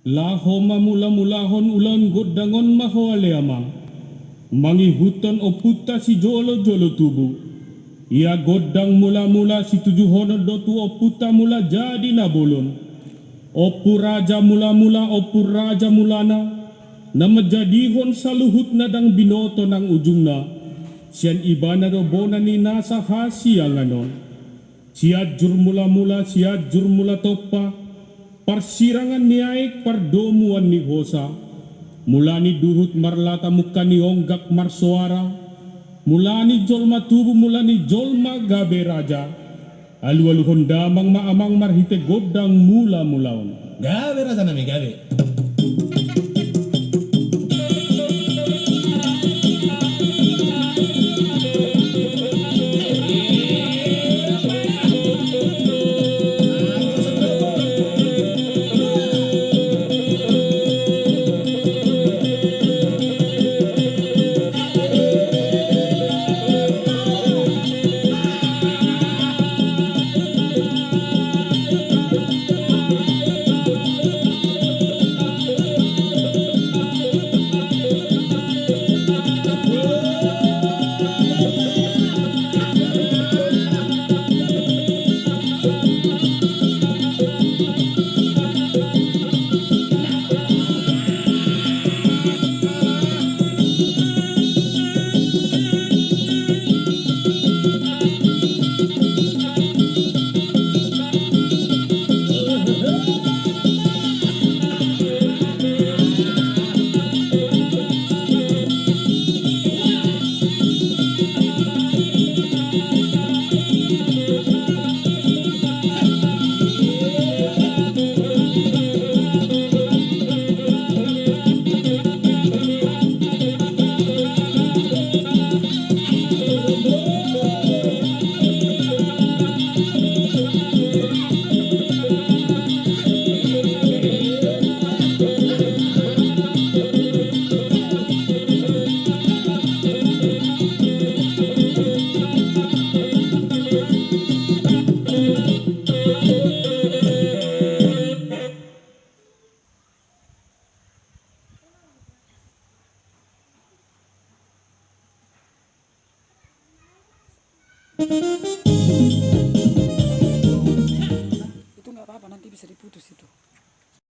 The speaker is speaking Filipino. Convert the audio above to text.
Laho mamula-mulahon ulan godangon mahoale ama. Mangihuton o puta si jolo-jolo tubu. Ia godang mula-mula si tujuhono dotu o puta mula jadi nabolon. Opu raja mula-mula opu raja mulana. Na majadihon sa luhut na dang binoto ng ujung na. Siyan iba na robona ni nasa hasiang anon. Siadjur mula-mula siadjur mula topa. Parsirangan ni Aik pardomuan ni Hosa. Mula ni duhut marlata muka ni onggak marsuara. Mula ni jolma tubu mula ni jolma gabe raja. Alu-aluhon damang maamang marhite godang mula-mulaon. Gabe raja nami gabe. Itu nggak apa-apa, nanti bisa diputus itu.